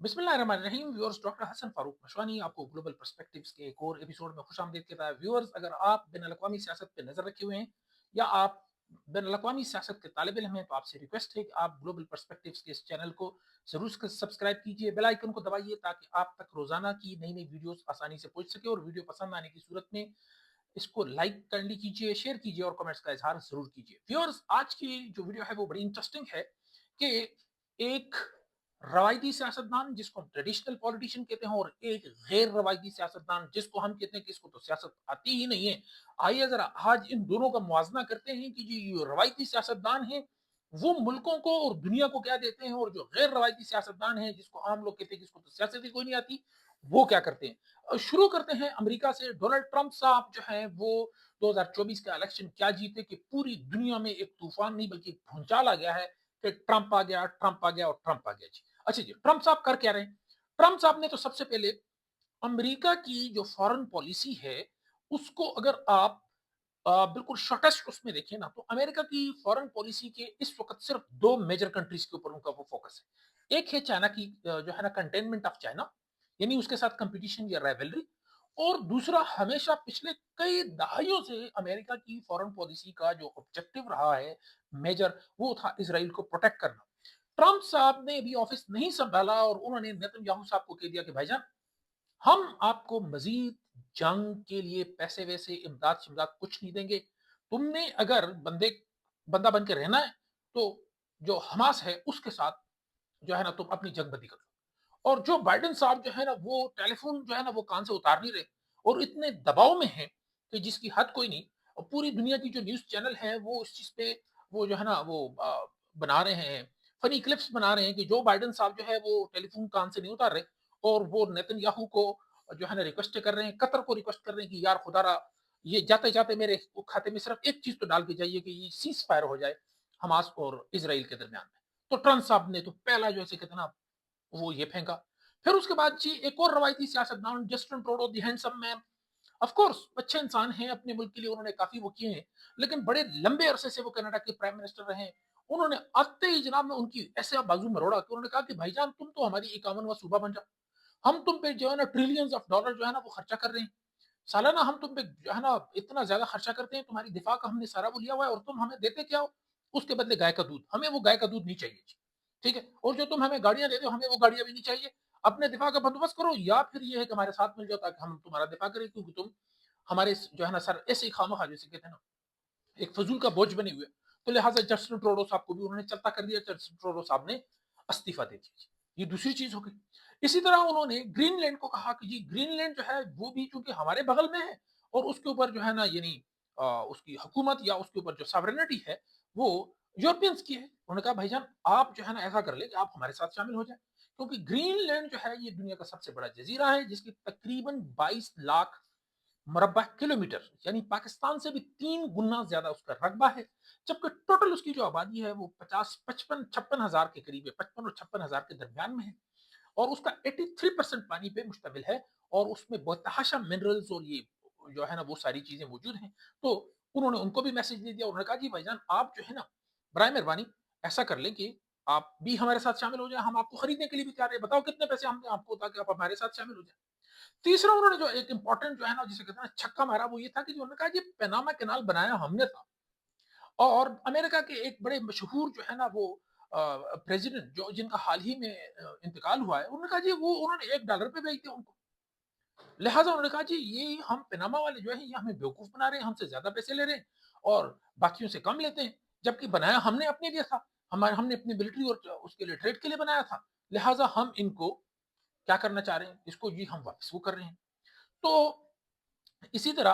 बिस्मिल्लाहिर्रहमानिर्रहीम। Viewers, doctor Hasan Farooq Mashwani आपको global perspectives के एक और एपिसोड में खुशामदीद कहता है। व्यूअर्स, अगर आप बैन अवी सियासत पे नजर रखे हुए हैं या आप बैन अवी सियासत के तालिब इल्म हैं, तो आपसे रिक्वेस्ट है कि आप ग्लोबल पर्सपेक्टिव्स के इस चैनल को जरूर सब्सक्राइब कीजिए, बेल आइकन को दबाइए ताकि आप तक रोजाना की नई नई वीडियोस आसानी से पहुंच सके। और वीडियो पसंद आने की सूरत में इसको लाइक कर कीजिए, शेयर कीजिए और कमेंट्स का इजहार जरूर कीजिए। व्यूअर्स, आज की जो वीडियो है वो बड़ी इंटरेस्टिंग है कि एक रवायती सियासतदान जिसको हम ट्रेडिशनल पॉलिटिशियन कहते हैं और एक गैर रवायती सियासतदान जिसको हम कहते हैं कि इसको तो सियासत आती ही नहीं है। आइए जरा आज इन दोनों का मुआवजना करते हैं कि जो रवायती सियासतदान है वो मुल्कों को और दुनिया को क्या देते हैं, और जो गैर रवायती सियासतदान है जिसको आम लोग कहते हैं कि इसको तो सियासत ही कोई नहीं आती, वो क्या करते हैं। शुरू करते हैं अमेरिका से। डोनाल्ड ट्रंप साहब जो हैं वो 2024 का इलेक्शन क्या जीते कि पूरी दुनिया में एक तूफान नहीं बल्कि एक भूचाल आ गया है कि ट्रंप आ गया, ट्रंप आ गया और ट्रंप आ गया जी। अच्छा जी, ट्रंप साहब कर क्या रहे हैं? ट्रंप साहब ने तो सबसे पहले अमेरिका की जो फॉरेन पॉलिसी है उसको अगर आप बिल्कुल शॉर्टेस्ट उसमें देखें ना, तो अमेरिका की फॉरेन पॉलिसी के इस वक्त सिर्फ दो मेजर कंट्रीज के ऊपर उनका वो फोकस है। एक है चाइना की, जो है ना, कंटेनमेंट ऑफ चाइना, यानी उसके साथ कंपटीशन या राइवलरी। और दूसरा, हमेशा पिछले कई दहाइयों से अमेरिका की फॉरेन पॉलिसी का जो ऑब्जेक्टिव रहा है मेजर, वो था इसराइल को प्रोटेक्ट करना। ट्रंप साहब ने अभी ऑफिस नहीं संभाला और उन्होंने नेतन्याहू साहब को कह दिया कि भाईजान, हम आपको मजीद जंग के लिए पैसे वैसे इमदाद शिमदाद कुछ नहीं देंगे। तुमने अगर बंदा बन के रहना है तो जो हमास है उसके साथ जो है ना तुम अपनी जंगबंदी कर लो। और जो बाइडेन साहब जो है ना वो टेलीफोन जो है ना वो कान से उतार नहीं रहे और इतने दबाव में हैं कि जिसकी हद कोई नहीं। और पूरी दुनिया की जो न्यूज चैनल है वो इस चीज पे वो जो है ना वो बना रहे हैं, फनी क्लिप्स बना रहे हैं कि जो बाइडेन साहब जो है वो टेलीफोन कान से नहीं उतार रहे और वो नेतन्याहू को जो है ना रिक्वेस्ट कर रहे हैं, कतर को रिक्वेस्ट कर रहे हैं कि यार खुदारा, ये जाते जाते मेरे खाते में सिर्फ एक चीज तो डाल के जाइए कि ये सीज फायर हो जाए हमास और इसराइल के दरमियान में। तो ट्रंप साहब ने तो पहला जो है कितना वो ये फेंका। फिर उसके बाद जी एक और रवायती सियासतदान Justin Trudeau, the handsome man. Of course अच्छे इंसान हैं, अपने मुल्क के लिए उन्होंने काफी वो किए हैं, लेकिन बड़े लंबे अरसे से वो कनाडा के प्राइम मिनिस्टर रहे हैं। उन्होंने आते ही जनाब में उनकी ऐसे बाजू मरोड़ा कि उन्होंने कहा कि भाईजान, तुम तो हमारी 51वां सूबा बन जाओ। हम तुम पे जो है ना ट्रिलियंस ऑफ डॉलर जो है ना वो खर्चा कर रहे हैं सालाना। हम तुम पे जो है ना इतना ज्यादा खर्चा करते हैं, तुम्हारी दिफा का हमने सारा वो लिया हुआ है और तुम हमें देते क्या हो? उसके बदले गाय का दूध। हमें वो गाय का दूध नहीं चाहिए जी, ठीक है? और जो तुम हमें गाड़ियां देते हो, हमें वो गाड़ियां भी नहीं चाहिए। अपने दिफा का बंदोबस्त करो या फिर ये है कि हमारे साथ मिल जाओ ताकि हम तुम्हारा दिफा करें, क्योंकि तुम हमारे जो है ना सर ऐसे ही खामोखा, जैसे कहते हैं ना, एक फजूल का बोझ बने हुए। तो लिहाजा जस्टिन ट्रूडो साहब को भी उन्होंने चलता कर दिया। जस्टिन ट्रूडो साहब ने अस्तीफा दे दिया। ये दूसरी चीज हो गई। इसी तरह उन्होंने ग्रीनलैंड को कहा कि जी ग्रीनलैंड जो है वो भी चूंकि हमारे बगल में है और उसके ऊपर जो है ना यानी उसकी हुकूमत या उसके ऊपर जो सॉवरेनिटी है वो यूरोपियंस की है। उन्होंने कहा भाईजान, आप जो है ना ऐसा कर ले कि आप हमारे साथ शामिल हो जाए, क्योंकि ग्रीनलैंड जो है ये दुनिया का सबसे बड़ा जजीरा है जिसकी तकरीबन 22 लाख मुरब्बा किलोमीटर, यानी पाकिस्तान से भी 3 गुना ज्यादा उसका रकबा है। जबकि टोटल उसकी जो आबादी है वो 50 55 56 हजार के करीब है, 55 और 56 हजार के दरमियान में है। और उसका 83% पानी पे मुश्तमिल है और उसमें बहुतहाशा मिनरल्स और ये जो है ना वो सारी चीजें मौजूद हैं। तो उन्होंने उनको भी मैसेज दे दिया। उन्होंने कहा जी भाईजान, आप जो है ना बराए मेहरबानी ऐसा कर लें कि आप भी हमारे साथ शामिल हो जाए। हम आपको खरीदने के लिए भी तैयार है, बताओ कितने पैसे हम दें आपको ताकि आप हमारे साथ शामिल हो जाए। तीसरा उन्होंने जो एक इंपॉर्टेंट जो है ना जिसे कहते हैं छक्का मारा, वो ये था कि जो उन्होंने कहा ये पैनामा कैनाल बनाया हमने था। और अमेरिका के एक बड़े मशहूर जो है ना वो प्रेसिडेंट जो जिनका हाल ही में इंतकाल हुआ है, उन्होंने कहा जी वो उन्होंने $1 पे बेच दिया उनको। लिहाजा उन्होंने कहा जी ये हम पैनामा वाले जो है ये हमें बेवकूफ बना रहे हैं, हमसे ज्यादा पैसे ले रहे हैं और बाकियों से कम लेते हैं, जबकि बनाया हमने अपने लिए था। हमारे हमने अपनी मिलिट्री और उसके लिए ट्रेड के लिए बनाया था। लिहाजा हम इनको क्या करना चाह रहे हैं, इसको जी हम वापस वो कर रहे हैं। तो इसी तरह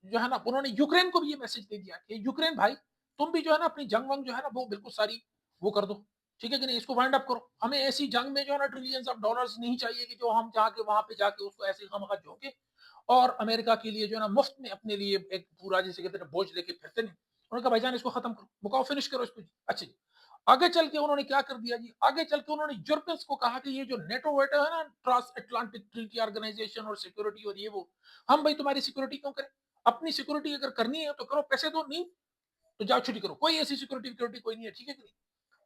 जो है ना उन्होंने यूक्रेन को भी ये मैसेज दे दिया कि यूक्रेन भाई, तुम भी जो है ना अपनी जंग वंग जो है ना वो बिल्कुल सारी वो कर दो, ठीक है कि नहीं? इसको वाइंड अप करो। हमें ऐसी जंग में जो है ना ट्रिलियंस ऑफ डॉलर्स नहीं चाहिए कि जो हम जाके वहां पे जाके उसको ऐसे खामखा झोंके और अमेरिका के लिए जो है ना मुफ्त में अपने लिए एक पूरा जैसे कहते हैं बोझ लेके फिरते नहीं। उन्होंने कहा भाईजान इसको खत्म करो, मुकाओ, फिनिश करो इसको। अच्छा जी, आगे चल के उन्होंने क्या कर दिया जी, आगे चल के उन्होंने यूरोपियंस को कहा कि ये जो नेटो वेटो है ना, ट्रांस अटलांटिक ट्रीटी ऑर्गेनाइजेशन और सिक्योरिटी और ये वो, हम भाई तुम्हारी सिक्योरिटी क्यों करें? अपनी सिक्योरिटी अगर करनी है तो करो, पैसे दो, नहीं तो जाओ छुट्टी करो। कोई ऐसी सिक्योरिटी सिक्योरिटी कोई नहीं है, ठीक है कि नहीं?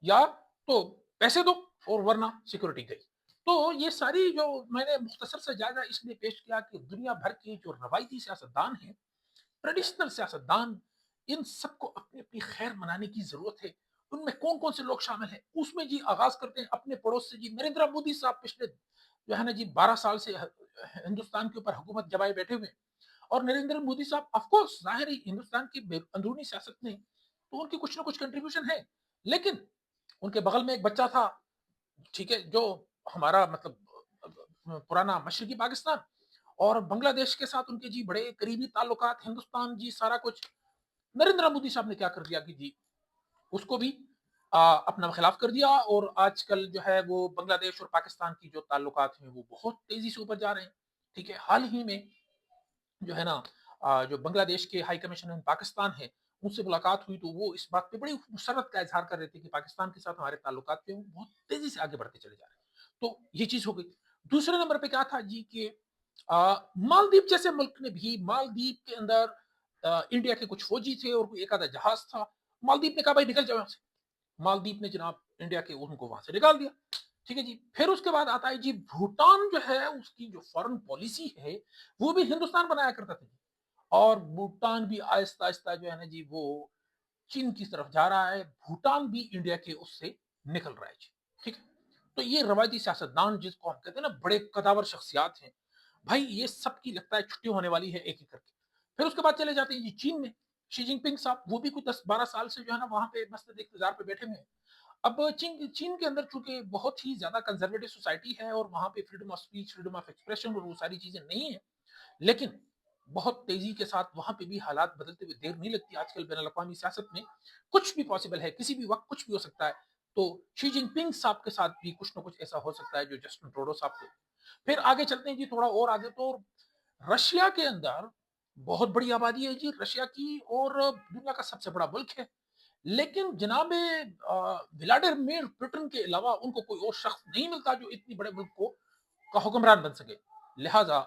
या तो पैसे दो और वरना सिक्योरिटी गई। تو یہ ساری جو میں نے مختصر سے جائزہ اس لیے پیش کیا کہ دنیا بھر کے جو روایتی سیاستدان ہیں، ٹریڈیشنل سیاستدان، ان سب کو اپنی اپنی خیر منانے کی ضرورت ہے۔ ان میں کون کون سے لوگ شامل ہیں، اس میں جی آغاز کرتے ہیں اپنے پڑوس سے۔ جی نریندر مودی صاحب پچھلے جو ہے نا جی 12 سال سے ہندوستان کے اوپر حکومت جمائے بیٹھے ہوئے ہیں، اور نریندر مودی صاحب آف کورس ظاہر ہی ہندوستان کی اندرونی سیاست میں تو ان کی کچھ نہ کچھ کنٹریبیوشن ہے، لیکن ان کے بغل میں ایک بچہ تھا، ٹھیک ہے، جو ہمارا مطلب پرانا مشرقی پاکستان، اور بنگلہ دیش کے ساتھ ان کے جی بڑے قریبی تعلقات، ہندوستان جی سارا کچھ۔ نریندر مودی صاحب نے کیا کر دیا کہ جی اس کو بھی اپنا خلاف کر دیا، اور آج کل جو ہے وہ بنگلہ دیش اور پاکستان کی جو تعلقات ہیں وہ بہت تیزی سے اوپر جا رہے ہیں، ٹھیک ہے۔ حال ہی میں جو ہے نا جو بنگلہ دیش کے ہائی کمیشنر ان پاکستان ہے، ان سے ملاقات ہوئی تو وہ اس بات پہ بڑی مسرت کا اظہار کر رہے تھے کہ پاکستان کے ساتھ ہمارے تعلقات پہ وہ بہت تیزی سے آگے بڑھتے چلے جا رہے ہیں۔ تو یہ چیز ہو گئی۔ دوسرے نمبر پہ کیا تھا جی کہ مالدیپ جیسے ملک نے بھی، مالدیپ کے اندر انڈیا کے کچھ فوجی تھے اور کوئی ایک آدھا جہاز تھا، مالدیپ نے کہا بھائی نکل جاؤ یہاں سے۔ مالدیپ نے جناب انڈیا کے ان کو وہاں سے نکال دیا، ٹھیک ہے جی۔ پھر اس کے بعد آتا ہے جی بھوٹان، جو ہے اس کی جو فارن پالیسی ہے وہ بھی ہندوستان بنایا کرتا تھا جی، اور بھوٹان بھی آہستہ آہستہ جو ہے نا جی وہ چین کی طرف جا رہا ہے، بھوٹان بھی انڈیا کے اس سے نکل رہا ہے جی، ٹھیک ہے۔ تو یہ روایتی سیاستدان جس کو ہم کہتے ہیں نا بڑے قداور شخصیات ہیں، بھائی یہ سب کی لگتا ہے چھٹی ہونے والی ہے ایک ایک کر کے۔ پھر اس کے بعد چلے جاتے ہیں جی چین میں، شی جن پنگ صاحب، وہ بھی کچھ 10 12 سال سے جو ہے نا وہاں پہ مسند اقتدار پہ بیٹھے ہوئے ہیں۔ اب چین کے اندر چونکہ بہت ہی زیادہ کنزرویٹو سوسائٹی ہے، اور وہاں پہ freedom of speech, freedom of expression اور وہ ساری چیزیں نہیں ہیں، لیکن بہت تیزی کے ساتھ وہاں پہ بھی حالات بدلتے ہوئے دیر نہیں لگتی۔ آج کل بین الاقوامی سیاست میں کچھ بھی پاسبل ہے، کسی بھی وقت کچھ بھی ہو سکتا ہے، تو شی جن پنگ صاحب کے ساتھ بھی کچھ نہ کچھ ایسا ہو سکتا ہے جو جسٹن ٹروڈو صاحب کو۔ پھر آگے چلتے ہیں جی تھوڑا اور آگے، تو رشیا کے اندر بہت بڑی آبادی ہے جی رشیا کی، اور دنیا کا سب سے بڑا ملک ہے، لیکن جناب ولادیمیر پوٹن کے علاوہ ان کو کوئی اور شخص نہیں ملتا جو اتنی بڑے ملک کو کا حکمران بن سکے۔ لہذا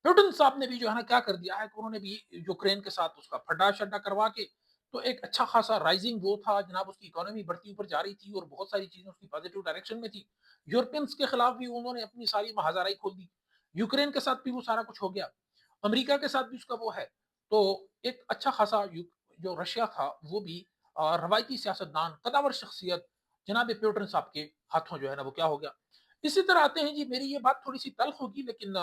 پوٹن صاحب نے بھی جو ہے نا کیا کر دیا ہے کہ انہوں نے بھی یوکرین کے ساتھ اس کا پھڈا شڈا کروا کے، تو ایک اچھا خاصا رائزنگ وہ تھا جناب، اس کی اکانومی بڑھتی اوپر جا رہی تھی اور بہت ساری چیزیں اس کی پازیٹیو ڈائریکشن میں تھی۔ یورپینس کے خلاف بھی انہوں نے اپنی ساری مہازارائی کھول دی، یوکرین کے ساتھ بھی وہ سارا کچھ ہو گیا، امریکہ کے ساتھ بھی اس کا وہ ہے۔ تو ایک اچھا خاصا جو رشیا تھا وہ بھی روایتی سیاستدان، قداور شخصیت جناب پیوٹن صاحب کے ہاتھوں جو ہے نا وہ کیا ہو گیا۔ اسی طرح آتے ہیں جی، میری یہ بات تھوڑی سی تلخ ہوگی لیکن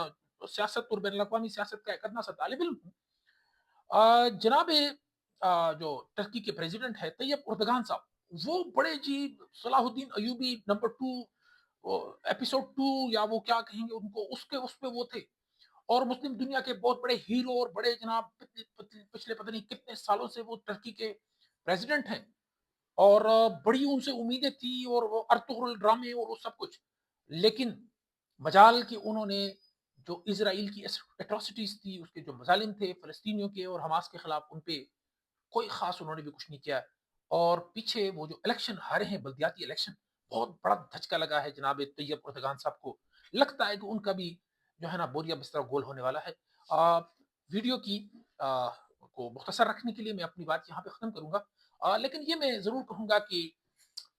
سیاست اور بین الاقوامی سیاست کا ایک ادنا سا طالب علم ہوں۔ جناب جو ٹرکی کے پریزیڈنٹ ہے طیب اردگان صاحب، وہ بڑے جی صلاح الدین ایوبی نمبر 2، ایپیسوڈ 2 یا وہ کیا کہیں گے ان کو، اس پہ وہ تھے، اور مسلم دنیا کے بہت بڑے ہیرو اور بڑے جناب پچھلے پتہ نہیں کتنے سالوں سے وہ ٹرکی کے پریزیڈنٹ ہیں، اور بڑی ان سے امیدیں تھی، اور وہ ارطغرل ڈرامے اور وہ سب کچھ، لیکن مجال کہ انہوں نے جو اسرائیل کی اٹراسٹیز تھی، اس کے جو مظالم تھے فلسطینیوں کے اور حماس کے خلاف، ان پہ کوئی خاص انہوں نے بھی کچھ نہیں کیا، اور پیچھے وہ جو الیکشن ہارے ہیں بلدیاتی الیکشن، بہت بڑا دھچکا لگا ہے جناب طیب اردگان صاحب کو، لگتا ہے کہ ان کا بھی جو ہے نا بوریا بستر گول ہونے والا ہے۔ ویڈیو کی کو مختصر رکھنے کے لیے میں اپنی بات یہاں پہ ختم کروں گا، لیکن یہ میں ضرور کہوں گا کہ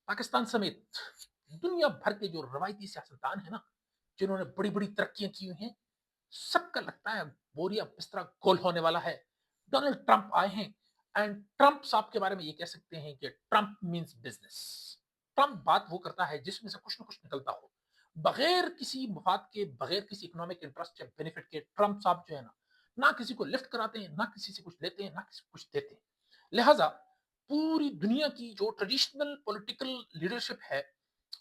پاکستان سمیت دنیا بھر کے جو روایتی سیاستدان ہیں نا، جنہوں نے بڑی بڑی ترقیاں کی ہوئی ہیں، سب کا لگتا ہے بوریا بستر گول ہونے والا ہے۔ ڈونلڈ ٹرمپ آئے ہیں، اینڈ ٹرمپ صاحب کے بارے میں یہ کہہ سکتے ہیں کہ ٹرمپ مینس بزنس۔ ٹرمپ بات وہ کرتا ہے جس میں سے کچھ نہ کچھ نکلتا ہو، بغیر کسی مفاد کے، بغیر کسی اکنامک انٹرسٹ یا بینیفٹ کے۔ ٹرمپ صاحب جو ہے نا، نہ کسی کو لفٹ کراتے ہیں، نہ کسی سے کچھ لیتے ہیں، نہ کسی کو کچھ دیتے ہیں۔ لہٰذا پوری دنیا کی جو ٹریڈیشنل پولیٹیکل لیڈرشپ ہے،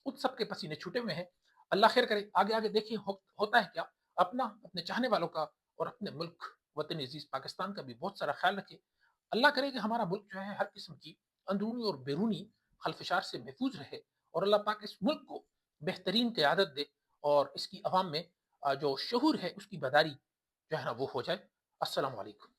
ان سب کے پسینے چھوٹے ہوئے ہیں۔ اللہ خیر کرے، آگے آگے دیکھیں ہوتا ہے کیا۔ اپنے چاہنے والوں کا اور اپنے ملک وطن عزیز پاکستان کا بھی بہت سارا خیال رکھے۔ اللہ کرے کہ ہمارا ملک جو ہے ہر قسم کی اندرونی اور بیرونی خلفشار سے محفوظ رہے، اور اللہ پاک اس ملک کو بہترین قیادت دے، اور اس کی عوام میں جو شعور ہے اس کی بیداری جو ہے نا وہ ہو جائے۔ السلام علیکم۔